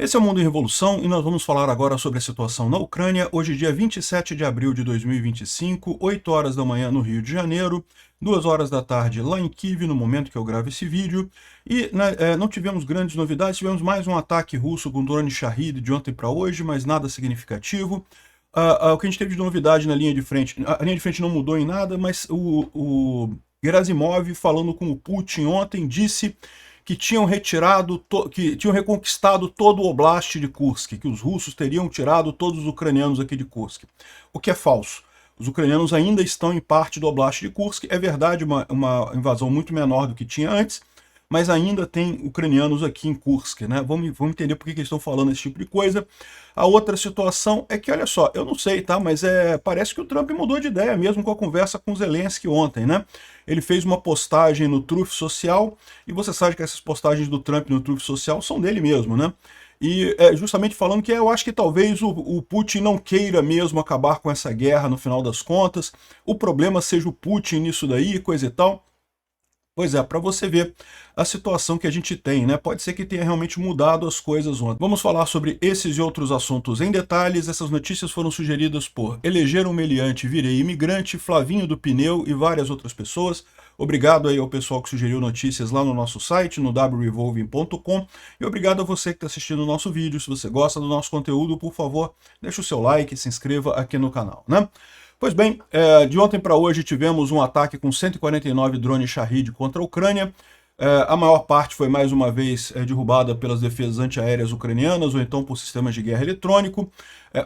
Esse é o Mundo em Revolução e nós vamos falar agora sobre a situação na Ucrânia, hoje dia 27 de abril de 2025, 8 horas da manhã no Rio de Janeiro, 2 horas da tarde lá em Kiev, no momento que eu gravo esse vídeo, e não tivemos grandes novidades, tivemos mais um ataque russo com drone Shahid de ontem para hoje, mas nada significativo. O que a gente teve de novidade na linha de frente, a linha de frente não mudou em nada, mas o Gerasimov, falando com o Putin ontem, disse que tinham reconquistado todo o Oblast de Kursk, que os russos teriam tirado todos os ucranianos aqui de Kursk. O que é falso. Os ucranianos ainda estão em parte do Oblast de Kursk. É verdade, uma invasão muito menor do que tinha antes, mas ainda tem ucranianos aqui em Kursk, né? Vamos entender por que eles estão falando esse tipo de coisa. A outra situação é que, olha só, eu não sei, tá? Mas parece que o Trump mudou de ideia, mesmo com a conversa com o Zelensky ontem, né? Ele fez uma postagem no Truth Social, e você sabe que essas postagens do Trump no Truth Social são dele mesmo, né? E justamente falando que eu acho que talvez o Putin não queira mesmo acabar com essa guerra no final das contas, o problema seja o Putin nisso daí, coisa e tal. Pois é, para você ver a situação que a gente tem, né? Pode ser que tenha realmente mudado as coisas ontem. Vamos falar sobre esses e outros assuntos em detalhes. Essas notícias foram sugeridas por Elegeram Meliante, Virei Imigrante, Flavinho do Pneu e várias outras pessoas. Obrigado aí ao pessoal que sugeriu notícias lá no nosso site, no wrevolving.com. E obrigado a você que está assistindo o nosso vídeo. Se você gosta do nosso conteúdo, por favor, deixe o seu like e se inscreva aqui no canal, né? Pois bem, de ontem para hoje tivemos um ataque com 149 drones Shahid contra a Ucrânia. A maior parte foi mais uma vez derrubada pelas defesas antiaéreas ucranianas ou então por sistemas de guerra eletrônico.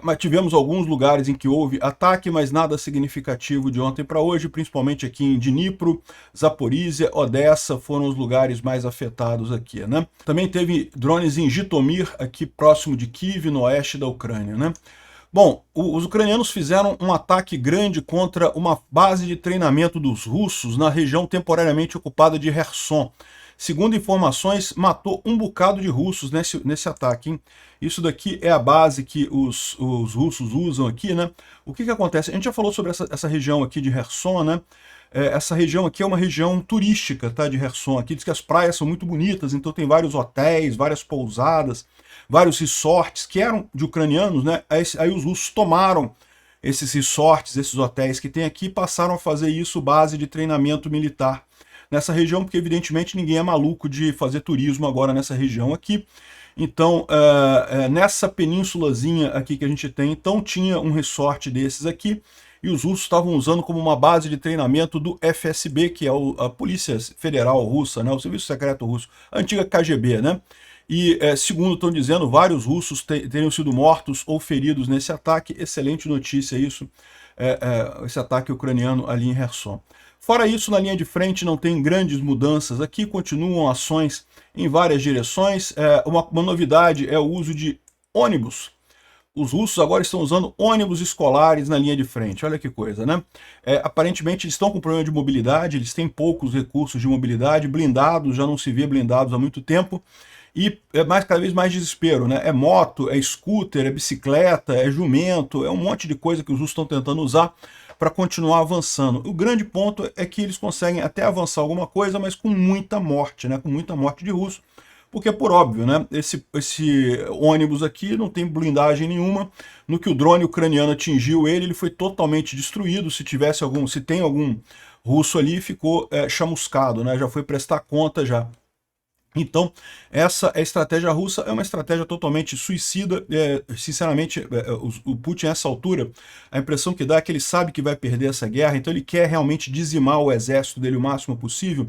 Mas tivemos alguns lugares em que houve ataque, mas nada significativo de ontem para hoje, principalmente aqui em Dnipro, Zaporizhia, Odessa foram os lugares mais afetados aqui, né? Também teve drones em Jitomir, aqui próximo de Kiev, no oeste da Ucrânia, né? Bom, os ucranianos fizeram um ataque grande contra uma base de treinamento dos russos na região temporariamente ocupada de Kherson. Segundo informações, matou um bocado de russos nesse ataque, hein? Isso daqui é a base que os russos usam aqui, né? O que acontece? A gente já falou sobre essa região aqui de Kherson, né? Essa região aqui é uma região turística, tá, de Kherson. Aqui diz que as praias são muito bonitas, então tem vários hotéis, várias pousadas, vários resorts que eram de ucranianos, né? Aí os russos tomaram esses resorts, esses hotéis que tem aqui, e passaram a fazer isso base de treinamento militar nessa região, porque evidentemente ninguém é maluco de fazer turismo agora nessa região aqui. Então, nessa penínsulazinha aqui que a gente tem, então tinha um resort desses aqui, e os russos estavam usando como uma base de treinamento do FSB, que é a Polícia Federal Russa, né, o Serviço Secreto Russo, a antiga KGB, né? E, segundo estão dizendo, vários russos teriam sido mortos ou feridos nesse ataque. Excelente notícia isso, esse ataque ucraniano ali em Kherson. Fora isso, na linha de frente não tem grandes mudanças aqui, continuam ações em várias direções. Uma novidade é o uso de ônibus. Os russos agora estão usando ônibus escolares na linha de frente, olha que coisa, né? Aparentemente eles estão com problema de mobilidade, eles têm poucos recursos de mobilidade, blindados, já não se vê blindados há muito tempo, e cada vez mais desespero, né? É moto, é scooter, é bicicleta, é jumento, é um monte de coisa que os russos estão tentando usar para continuar avançando. O grande ponto é que eles conseguem até avançar alguma coisa, mas com muita morte, né? Com muita morte de russo, porque por óbvio, né? Esse ônibus aqui não tem blindagem nenhuma. No que o drone ucraniano atingiu ele foi totalmente destruído. Se tem algum russo ali, ficou chamuscado, né? Já foi prestar conta já. Então, essa estratégia russa é uma estratégia totalmente suicida. Sinceramente, o Putin, a essa altura, a impressão que dá é que ele sabe que vai perder essa guerra, então ele quer realmente dizimar o exército dele o máximo possível,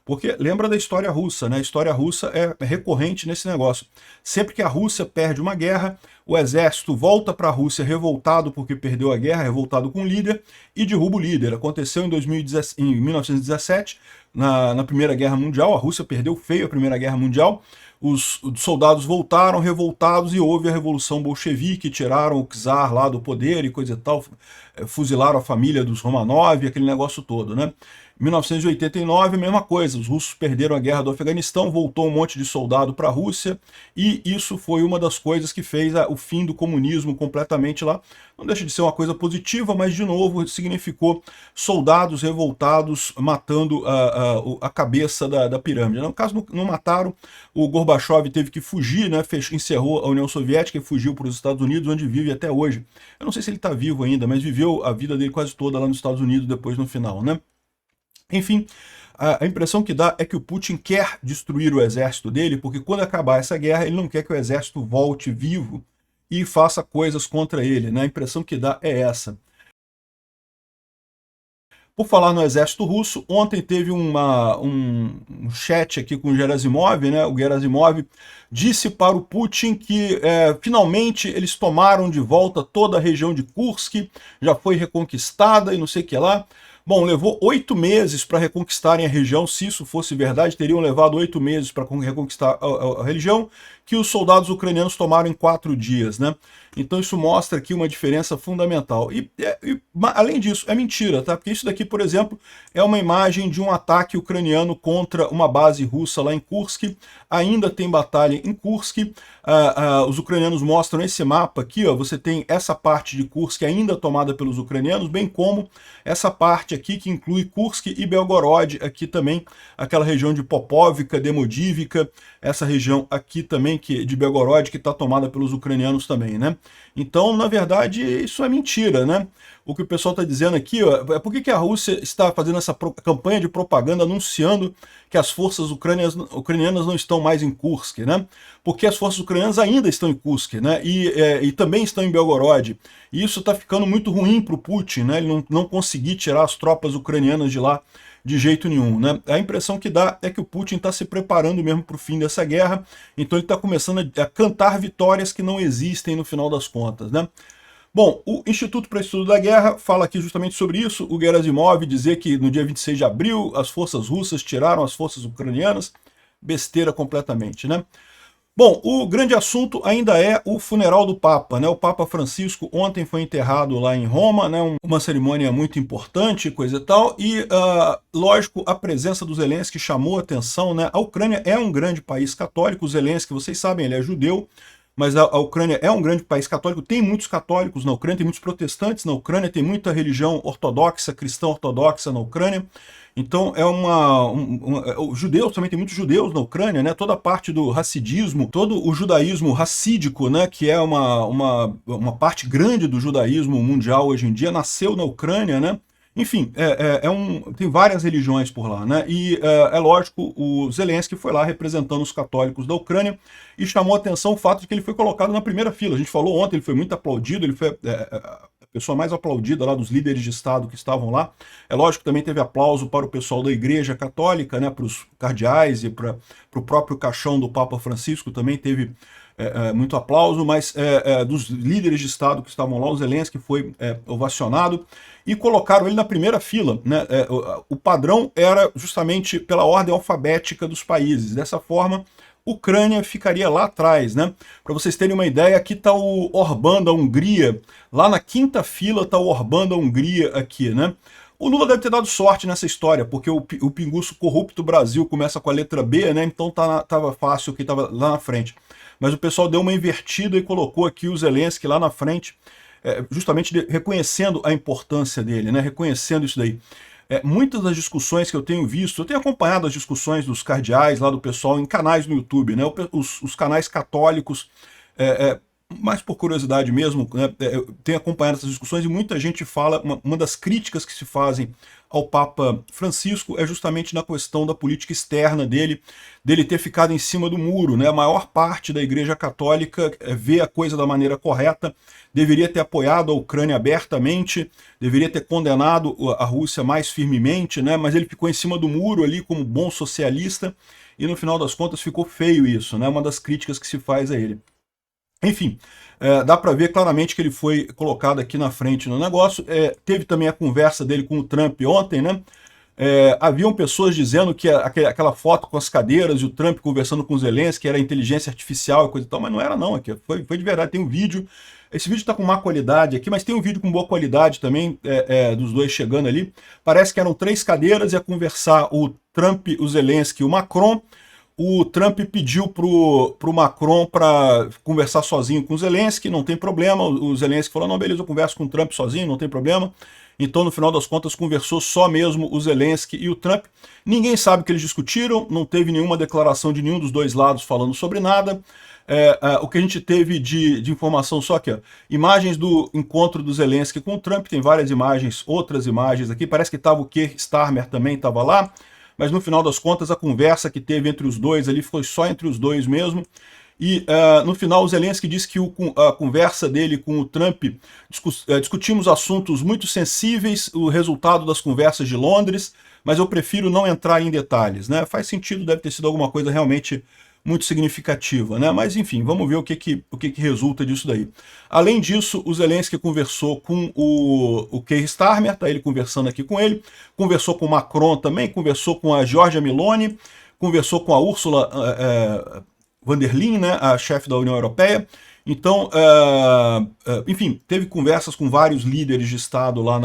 porque lembra da história russa, né? A história russa é recorrente nesse negócio. Sempre que a Rússia perde uma guerra, o exército volta para a Rússia revoltado porque perdeu a guerra, revoltado com o líder, e derruba o líder. Aconteceu em 1917, na Primeira Guerra Mundial. A Rússia perdeu feio a Primeira Guerra Mundial. Os soldados voltaram revoltados e houve a Revolução Bolchevique, tiraram o czar lá do poder e coisa e tal, fuzilaram a família dos Romanov, aquele negócio todo, né? Em 1989, a mesma coisa, os russos perderam a guerra do Afeganistão, voltou um monte de soldado para a Rússia, e isso foi uma das coisas que fez o fim do comunismo completamente lá. Não deixa de ser uma coisa positiva, mas de novo significou soldados revoltados matando a cabeça da pirâmide. No caso, não mataram, o Gorbachev teve que fugir, né, encerrou a União Soviética e fugiu para os Estados Unidos, onde vive até hoje. Eu não sei se ele está vivo ainda, mas viveu a vida dele quase toda lá nos Estados Unidos, depois no final, né? Enfim, a impressão que dá é que o Putin quer destruir o exército dele, porque quando acabar essa guerra, ele não quer que o exército volte vivo e faça coisas contra ele, né? A impressão que dá é essa. Por falar no exército russo, ontem teve um chat aqui com o Gerasimov, né? O Gerasimov disse para o Putin que finalmente eles tomaram de volta toda a região de Kursk, já foi reconquistada e não sei o que lá. Bom, levou 8 meses para reconquistarem a região. Se isso fosse verdade, teriam levado 8 meses para reconquistar a região, que os soldados ucranianos tomaram em 4 dias, né? Então isso mostra aqui uma diferença fundamental. E além disso, é mentira, tá? Porque isso daqui, por exemplo, é uma imagem de um ataque ucraniano contra uma base russa lá em Kursk. Ainda tem batalha em Kursk. Os ucranianos mostram esse mapa aqui, ó. Você tem essa parte de Kursk ainda tomada pelos ucranianos, bem como essa parte aqui que inclui Kursk e Belgorod, aqui também aquela região de Popovka, Demodivka, essa região aqui também de Belgorod que está tomada pelos ucranianos também, né? Então, na verdade, isso é mentira, né? O que o pessoal está dizendo aqui, ó, é por que a Rússia está fazendo essa campanha de propaganda anunciando que as forças ucranianas não estão mais em Kursk, né? Porque as forças ucranianas ainda estão em Kursk, né? E também estão em Belgorod. E isso está ficando muito ruim para o Putin, né? Ele não conseguir tirar as tropas ucranianas de lá de jeito nenhum, né? A impressão que dá é que o Putin está se preparando mesmo para o fim dessa guerra, então ele está começando a cantar vitórias que não existem no final das contas, né? Bom, o Instituto para o Estudo da Guerra fala aqui justamente sobre isso. O Gerasimov dizer que no dia 26 de abril as forças russas tiraram as forças ucranianas. Besteira completamente, né? Bom, o grande assunto ainda é o funeral do Papa, né? O Papa Francisco ontem foi enterrado lá em Roma, né? Uma cerimônia muito importante, coisa e tal, e lógico, a presença do Zelensky chamou a atenção, né? A Ucrânia é um grande país católico, o Zelensky, vocês sabem, ele é judeu, mas a Ucrânia é um grande país católico, tem muitos católicos na Ucrânia, tem muitos protestantes na Ucrânia, tem muita religião ortodoxa, cristã ortodoxa na Ucrânia. Então os judeus também, tem muitos judeus na Ucrânia, né? Toda a parte do hassidismo, todo o judaísmo hassídico, né? Que é uma parte grande do judaísmo mundial hoje em dia, nasceu na Ucrânia, né? Enfim, tem várias religiões por lá, né? E é lógico, o Zelensky foi lá representando os católicos da Ucrânia e chamou a atenção o fato de que ele foi colocado na primeira fila. A gente falou ontem, ele foi muito aplaudido, ele foi a pessoa mais aplaudida lá dos líderes de Estado que estavam lá. É lógico que também teve aplauso para o pessoal da Igreja Católica, né? Para os cardeais e para o próprio caixão do Papa Francisco também teve muito aplauso, mas dos líderes de Estado que estavam lá, o Zelensky foi ovacionado e colocaram ele na primeira fila, né? O padrão era justamente pela ordem alfabética dos países. Dessa forma, Ucrânia ficaria lá atrás, né? Para vocês terem uma ideia, aqui está o Orbán da Hungria, lá na quinta fila está o Orbán da Hungria aqui, né? O Lula deve ter dado sorte nessa história, porque o pinguço corrupto Brasil começa com a letra B, né? Então tava fácil que estava lá na frente. Mas o pessoal deu uma invertida e colocou aqui o Zelensky lá na frente, justamente reconhecendo a importância dele, né? Reconhecendo isso daí. Muitas das discussões que eu tenho visto, eu tenho acompanhado as discussões dos cardeais lá do pessoal em canais no YouTube, né? Os canais católicos, mais por curiosidade mesmo, né? Eu tenho acompanhado essas discussões e muita gente fala, uma das críticas que se fazem ao Papa Francisco é justamente na questão da política externa dele ter ficado em cima do muro, né? A maior parte da Igreja Católica vê a coisa da maneira correta, deveria ter apoiado a Ucrânia abertamente, deveria ter condenado a Rússia mais firmemente, né? Mas ele ficou em cima do muro ali como bom socialista e no final das contas ficou feio isso, né? Uma das críticas que se faz a ele. Enfim, dá para ver claramente que ele foi colocado aqui na frente no negócio. Teve também a conversa dele com o Trump ontem, né? Haviam pessoas dizendo que aquela foto com as cadeiras e o Trump conversando com o Zelensky era inteligência artificial e coisa e tal, mas não era não, aqui foi de verdade, tem um vídeo. Esse vídeo está com má qualidade aqui, mas tem um vídeo com boa qualidade também, dos dois chegando ali. Parece que eram 3 cadeiras, ia conversar o Trump, o Zelensky e o Macron. O Trump pediu pro Macron para conversar sozinho com o Zelensky, não tem problema. O Zelensky falou, não, beleza, eu converso com o Trump sozinho, não tem problema. Então, no final das contas, conversou só mesmo o Zelensky e o Trump. Ninguém sabe o que eles discutiram, não teve nenhuma declaração de nenhum dos dois lados falando sobre nada. O que a gente teve de informação só aqui, ó, imagens do encontro do Zelensky com o Trump, tem várias imagens, outras imagens aqui, parece que estava o Keir Starmer também, estava lá, mas no final das contas a conversa que teve entre os dois ali foi só entre os dois mesmo. E no final o Zelensky disse que a conversa dele com o Trump, discutimos assuntos muito sensíveis, o resultado das conversas de Londres, mas eu prefiro não entrar em detalhes, né? Faz sentido, deve ter sido alguma coisa realmente muito significativa, né? Mas enfim, vamos ver o que resulta disso daí. Além disso, o Zelensky conversou com o Keir Starmer, tá ele conversando aqui com ele, conversou com o Macron também, conversou com a Giorgia Meloni, conversou com a Ursula von der Leyen, né, a chefe da União Europeia. Então, enfim, teve conversas com vários líderes de Estado lá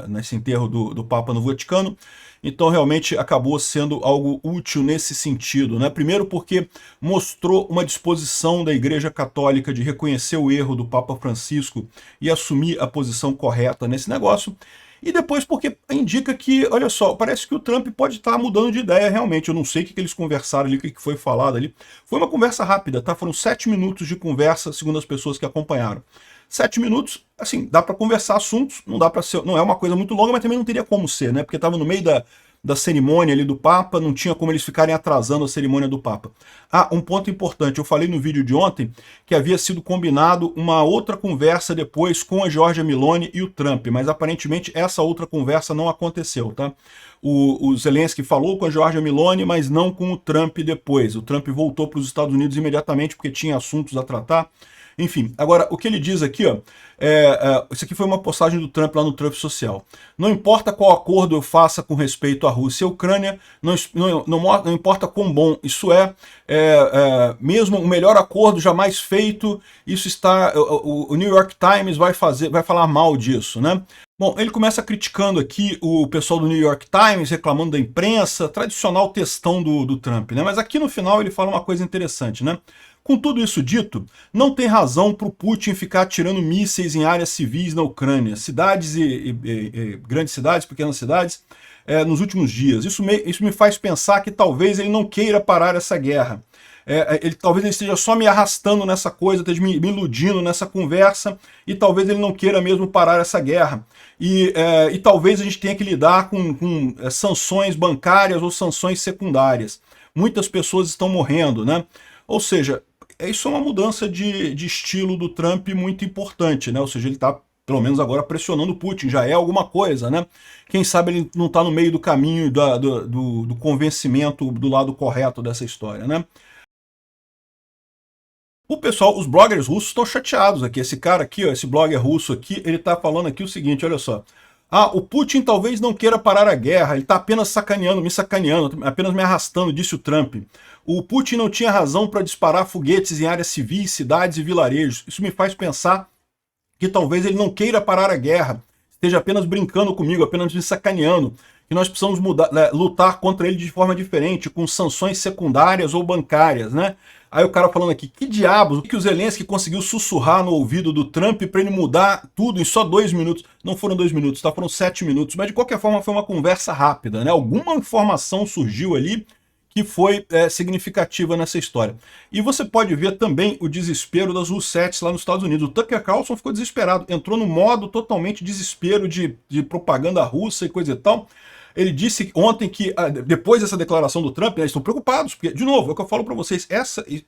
nesse enterro do Papa no Vaticano. Então, realmente, acabou sendo algo útil nesse sentido, né? Primeiro porque mostrou uma disposição da Igreja Católica de reconhecer o erro do Papa Francisco e assumir a posição correta nesse negócio. E depois porque indica que, olha só, parece que o Trump pode estar mudando de ideia realmente. Eu não sei o que eles conversaram ali, o que foi falado ali. Foi uma conversa rápida, tá? Foram 7 minutos de conversa, segundo as pessoas que acompanharam. 7 minutos, assim, dá para conversar assuntos, não dá para ser, não é uma coisa muito longa, mas também não teria como ser, né? Porque estava no meio da cerimônia ali do Papa, não tinha como eles ficarem atrasando a cerimônia do Papa. Ah, um ponto importante, eu falei no vídeo de ontem que havia sido combinado uma outra conversa depois com a Giorgia Meloni e o Trump, mas aparentemente essa outra conversa não aconteceu, tá? O Zelensky falou com a Giorgia Meloni, mas não com o Trump depois. O Trump voltou para os Estados Unidos imediatamente porque tinha assuntos a tratar. Enfim, agora, o que ele diz aqui, ó, isso aqui foi uma postagem do Trump lá no Trump Social. Não importa qual acordo eu faça com respeito à Rússia e à Ucrânia, não importa quão bom isso mesmo o melhor acordo jamais feito, isso está, o New York Times vai falar mal disso, né? Bom, ele começa criticando aqui o pessoal do New York Times, reclamando da imprensa, tradicional textão do Trump, né? Mas aqui no final ele fala uma coisa interessante, né? Com tudo isso dito, não tem razão para o Putin ficar atirando mísseis em áreas civis na Ucrânia, cidades grandes cidades, pequenas cidades, nos últimos dias. Isso me faz pensar que talvez ele não queira parar essa guerra. Talvez ele esteja só me arrastando nessa coisa, esteja me iludindo nessa conversa, e talvez ele não queira mesmo parar essa guerra. E talvez a gente tenha que lidar com sanções bancárias ou sanções secundárias. Muitas pessoas estão morrendo, né? Ou seja, isso é uma mudança de estilo do Trump muito importante, né? Ou seja, ele está, pelo menos agora, pressionando o Putin, já é alguma coisa, né? Quem sabe ele não está no meio do caminho do convencimento do lado correto dessa história, né? O pessoal, os bloggers russos estão chateados aqui. Esse cara aqui, ó, esse blogger russo aqui, ele está falando aqui o seguinte, olha só. Ah, o Putin talvez não queira parar a guerra, ele está apenas me sacaneando, apenas me arrastando, disse o Trump. O Putin não tinha razão para disparar foguetes em áreas civis, cidades e vilarejos. Isso me faz pensar que talvez ele não queira parar a guerra, esteja apenas brincando comigo, apenas me sacaneando, que nós precisamos lutar contra ele de forma diferente, com sanções secundárias ou bancárias, né? Aí o cara falando aqui, que diabos, o que o Zelensky conseguiu sussurrar no ouvido do Trump para ele mudar tudo em só 2 minutos? Não foram 2 minutos, tá? Foram 7 minutos, mas de qualquer forma foi uma conversa rápida, né? Alguma informação surgiu ali que foi significativa nessa história. E você pode ver também o desespero das Russettes lá nos Estados Unidos. O Tucker Carlson ficou desesperado, entrou no modo totalmente desespero de propaganda russa e coisa e tal. Ele disse ontem que, depois dessa declaração do Trump, eles estão preocupados, porque, de novo, é o que eu falo para vocês,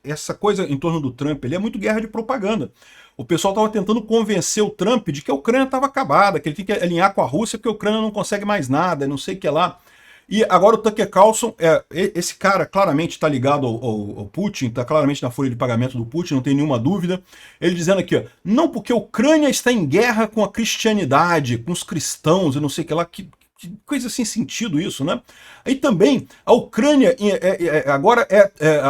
essa coisa em torno do Trump, ele é muito guerra de propaganda. O pessoal estava tentando convencer o Trump de que a Ucrânia estava acabada, que ele tem que alinhar com a Rússia, porque a Ucrânia não consegue mais nada, não sei o que lá. E agora o Tucker Carlson, esse cara claramente está ligado ao Putin, está claramente na folha de pagamento do Putin, não tem nenhuma dúvida. Ele dizendo aqui, ó, não porque a Ucrânia está em guerra com a cristianidade, com os cristãos e não sei o que lá, que coisa sem sentido isso, né? Aí também a Ucrânia agora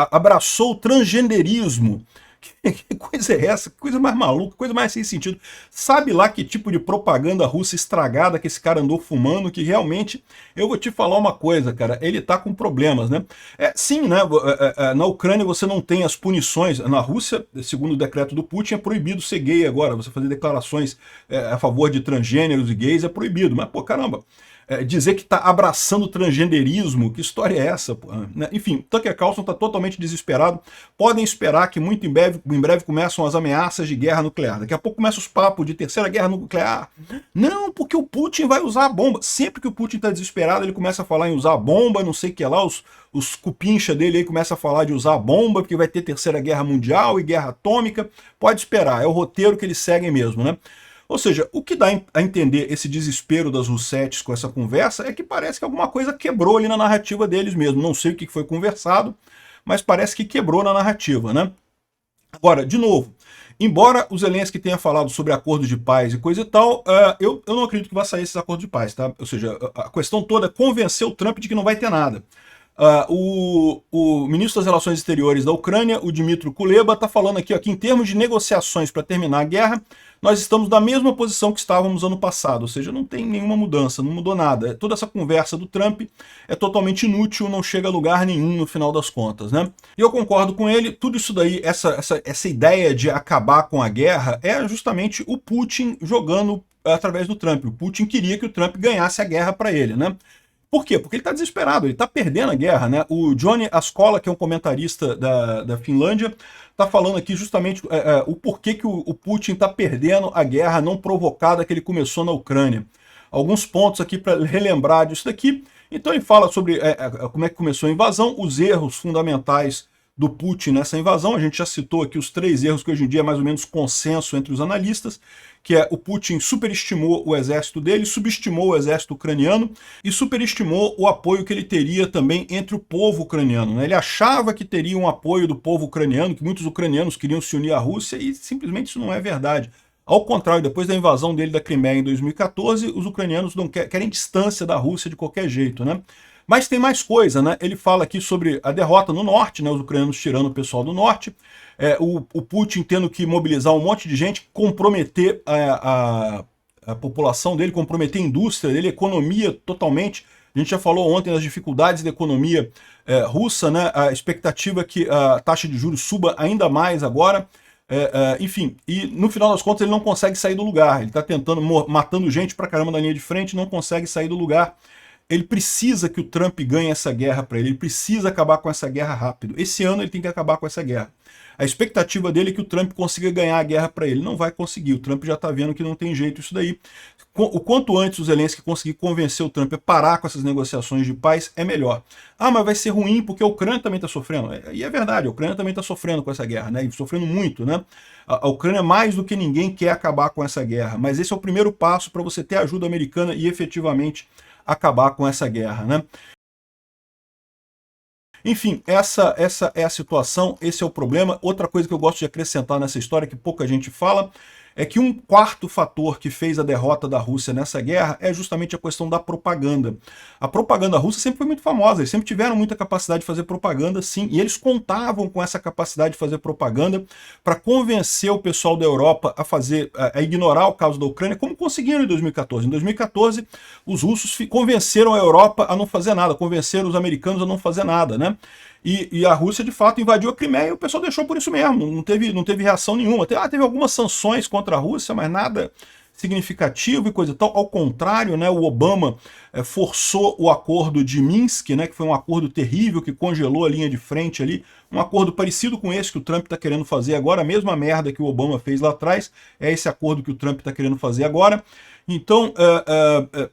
abraçou o transgenderismo, Que coisa é essa? Que coisa mais maluca, coisa mais sem sentido. Sabe lá que tipo de propaganda russa estragada que esse cara andou fumando, que realmente, eu vou te falar uma coisa, cara, ele tá com problemas, né? Sim, né? Na Ucrânia você não tem as punições. Na Rússia, segundo o decreto do Putin, é proibido ser gay agora. Você fazer declarações a favor de transgêneros e gays é proibido. Mas, pô, caramba. Dizer que está abraçando o transgenderismo, que história é essa? Pô? Né? Enfim, Tucker Carlson está totalmente desesperado. Podem esperar que muito em breve começam as ameaças de guerra nuclear. Daqui a pouco começa os papos de terceira guerra nuclear. Não, porque o Putin vai usar a bomba. Sempre que o Putin está desesperado, ele começa a falar em usar a bomba, não sei o que lá, os cupincha dele aí começam a falar de usar a bomba, porque vai ter terceira guerra mundial e guerra atômica. Pode esperar, é o roteiro que eles seguem mesmo, né? Ou seja, o que dá a entender esse desespero das Russettes com essa conversa é que parece que alguma coisa quebrou ali na narrativa deles mesmo. Não sei o que foi conversado, mas parece que quebrou na narrativa, né? Agora, de novo, embora o Zelensky tenha falado sobre acordos de paz e coisa e tal, eu não acredito que vai sair esses acordos de paz, tá? Ou seja, a questão toda é convencer o Trump de que não vai ter nada. O ministro das Relações Exteriores da Ucrânia, o Dmytro Kuleba, está falando aqui ó, que em termos de negociações para terminar a guerra, nós estamos na mesma posição que estávamos ano passado, ou seja, não tem nenhuma mudança, não mudou nada. Toda essa conversa do Trump é totalmente inútil, não chega a lugar nenhum no final das contas, né? E eu concordo com ele, tudo isso daí, essa ideia de acabar com a guerra é justamente o Putin jogando através do Trump. O Putin queria que o Trump ganhasse a guerra para ele, né? Por quê? Porque ele está desesperado, ele está perdendo a guerra, né? O Johnny Ascola, que é um comentarista da Finlândia, está falando aqui justamente o porquê que o Putin está perdendo a guerra não provocada que ele começou na Ucrânia. Alguns pontos aqui para relembrar disso daqui. Então ele fala sobre como é que começou a invasão, os erros fundamentais do Putin nessa invasão. A gente já citou aqui os 3 erros que hoje em dia é mais ou menos consenso entre os analistas, que é o Putin superestimou o exército dele, subestimou o exército ucraniano e superestimou o apoio que ele teria também entre o povo ucraniano, né? Ele achava que teria um apoio do povo ucraniano, que muitos ucranianos queriam se unir à Rússia e simplesmente isso não é verdade. Ao contrário, depois da invasão dele da Crimeia em 2014, os ucranianos não querem distância da Rússia de qualquer jeito, né? Mas tem mais coisa, né? Ele fala aqui sobre a derrota no norte, né? Os ucranianos tirando o pessoal do norte, o Putin tendo que mobilizar um monte de gente, comprometer a população dele, comprometer a indústria dele, a economia totalmente. A gente já falou ontem das dificuldades da economia russa, né? A expectativa é que a taxa de juros suba ainda mais agora. Enfim, e no final das contas ele não consegue sair do lugar. Ele está tentando, matando gente pra caramba na linha de frente, não consegue sair do lugar. Ele precisa que o Trump ganhe essa guerra para ele precisa acabar com essa guerra rápido. Esse ano ele tem que acabar com essa guerra. A expectativa dele é que o Trump consiga ganhar a guerra para ele. Não vai conseguir, o Trump já está vendo que não tem jeito isso daí. O quanto antes o Zelensky conseguir convencer o Trump a parar com essas negociações de paz, é melhor. Ah, mas vai ser ruim porque a Ucrânia também está sofrendo. E é verdade, a Ucrânia também está sofrendo com essa guerra, né? E sofrendo muito, né? A Ucrânia, mais do que ninguém, quer acabar com essa guerra. Mas esse é o primeiro passo para você ter ajuda americana e efetivamente acabar com essa guerra, né? Enfim, essa é a situação, esse é o problema. Outra coisa que eu gosto de acrescentar nessa história, que pouca gente fala, é que um quarto fator que fez a derrota da Rússia nessa guerra é justamente a questão da propaganda. A propaganda russa sempre foi muito famosa, eles sempre tiveram muita capacidade de fazer propaganda, sim, e eles contavam com essa capacidade de fazer propaganda para convencer o pessoal da Europa a ignorar o caso da Ucrânia, como conseguiram em 2014. Em 2014, os russos convenceram a Europa a não fazer nada, convenceram os americanos a não fazer nada, né? E a Rússia, de fato, invadiu a Crimeia e o pessoal deixou por isso mesmo, não teve reação nenhuma. Teve algumas sanções contra a Rússia, mas nada significativo e coisa e tal. Ao contrário, né, o Obama forçou o acordo de Minsk, né, que foi um acordo terrível, que congelou a linha de frente ali, um acordo parecido com esse que o Trump está querendo fazer agora, a mesma merda que o Obama fez lá atrás, é esse acordo que o Trump está querendo fazer agora. Então,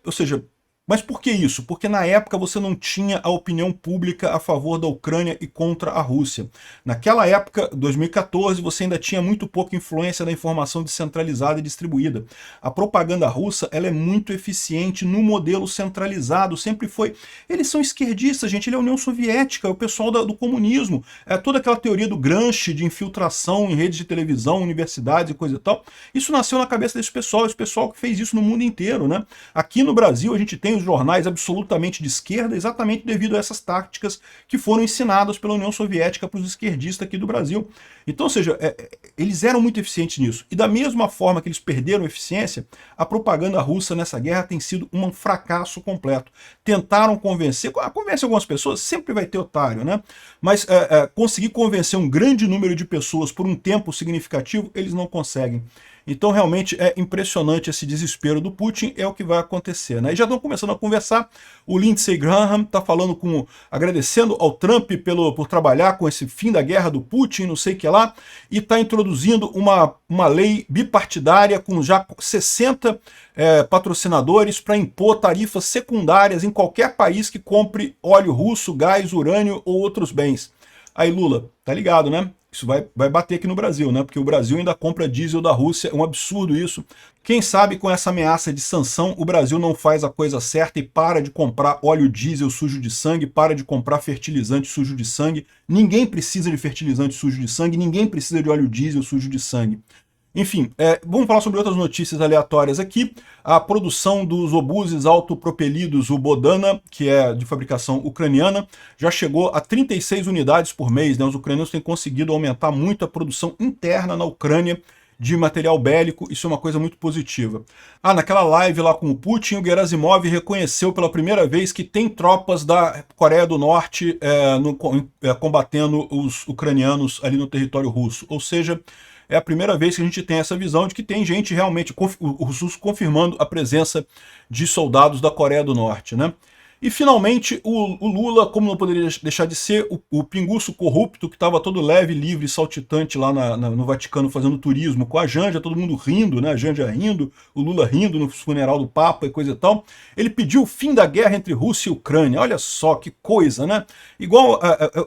ou seja, mas por que isso? Porque na época você não tinha a opinião pública a favor da Ucrânia e contra a Rússia. Naquela época, 2014, você ainda tinha muito pouca influência da informação descentralizada e distribuída. A propaganda russa, ela é muito eficiente no modelo centralizado, sempre foi. Eles são esquerdistas, gente, ele é a União Soviética, é o pessoal do comunismo, toda aquela teoria do Gramsci de infiltração em redes de televisão, universidades e coisa e tal. Isso nasceu na cabeça desse pessoal, esse pessoal que fez isso no mundo inteiro, né? Aqui no Brasil a gente tem leiam jornais absolutamente de esquerda, exatamente devido a essas táticas que foram ensinadas pela União Soviética para os esquerdistas aqui do Brasil. Então, ou seja, eles eram muito eficientes nisso. E da mesma forma que eles perderam eficiência, a propaganda russa nessa guerra tem sido um fracasso completo. Tentaram convencer algumas pessoas, sempre vai ter otário, né? Mas conseguir convencer um grande número de pessoas por um tempo significativo, eles não conseguem. Então realmente é impressionante esse desespero do Putin, é o que vai acontecer, né? E já estão começando a conversar, o Lindsey Graham está falando agradecendo ao Trump por trabalhar com esse fim da guerra do Putin, não sei o que lá, e está introduzindo uma lei bipartidária com já 60 patrocinadores para impor tarifas secundárias em qualquer país que compre óleo russo, gás, urânio ou outros bens. Aí Lula, tá ligado, né? Isso vai bater aqui no Brasil, né? Porque o Brasil ainda compra diesel da Rússia, é um absurdo isso. Quem sabe com essa ameaça de sanção, o Brasil não faz a coisa certa e para de comprar óleo diesel sujo de sangue, para de comprar fertilizante sujo de sangue. Ninguém precisa de fertilizante sujo de sangue, ninguém precisa de óleo diesel sujo de sangue. Enfim, vamos falar sobre outras notícias aleatórias aqui. A produção dos obuses autopropelidos, o Bodana, que é de fabricação ucraniana, já chegou a 36 unidades por mês, né? Os ucranianos têm conseguido aumentar muito a produção interna na Ucrânia de material bélico, isso é uma coisa muito positiva. Naquela live lá com o Putin, o Gerasimov reconheceu pela primeira vez que tem tropas da Coreia do Norte combatendo os ucranianos ali no território russo, ou seja, é a primeira vez que a gente tem essa visão de que tem gente realmente, os russos confirmando a presença de soldados da Coreia do Norte, né? E finalmente o Lula, como não poderia deixar de ser, o pinguço corrupto que estava todo leve, livre, saltitante lá no Vaticano fazendo turismo com a Janja, todo mundo rindo, né? A Janja rindo, o Lula rindo no funeral do Papa e coisa e tal. Ele pediu o fim da guerra entre Rússia e Ucrânia. Olha só que coisa, né? Igual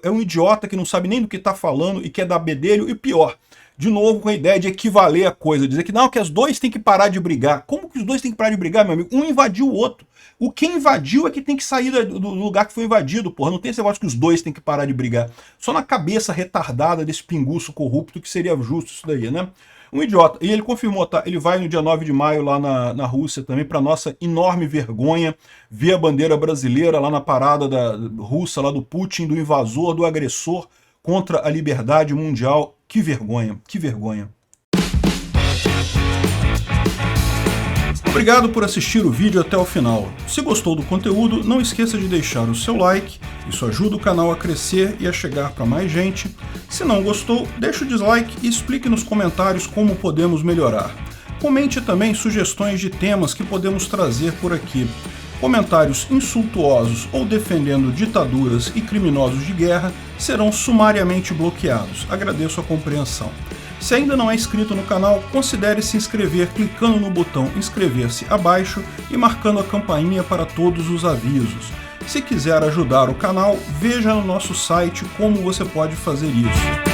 é um idiota que não sabe nem do que está falando e quer dar bedelho, e pior, de novo com a ideia de equivaler a coisa, dizer que não, que os dois têm que parar de brigar. Como que os dois têm que parar de brigar, meu amigo? Um invadiu o outro. O que invadiu é que tem que sair do lugar que foi invadido, porra. Não tem esse negócio que os dois têm que parar de brigar. Só na cabeça retardada desse pinguço corrupto que seria justo isso daí, né? Um idiota. E ele confirmou, tá? Ele vai no dia 9 de maio lá na Rússia também, para nossa enorme vergonha, ver a bandeira brasileira lá na parada da russa, lá do Putin, do invasor, do agressor contra a liberdade mundial. Que vergonha, que vergonha. Obrigado por assistir o vídeo até o final. Se gostou do conteúdo, não esqueça de deixar o seu like, isso ajuda o canal a crescer e a chegar para mais gente. Se não gostou, deixe o dislike e explique nos comentários como podemos melhorar. Comente também sugestões de temas que podemos trazer por aqui. Comentários insultuosos ou defendendo ditaduras e criminosos de guerra serão sumariamente bloqueados. Agradeço a compreensão. Se ainda não é inscrito no canal, considere se inscrever clicando no botão inscrever-se abaixo e marcando a campainha para todos os avisos. Se quiser ajudar o canal, veja no nosso site como você pode fazer isso.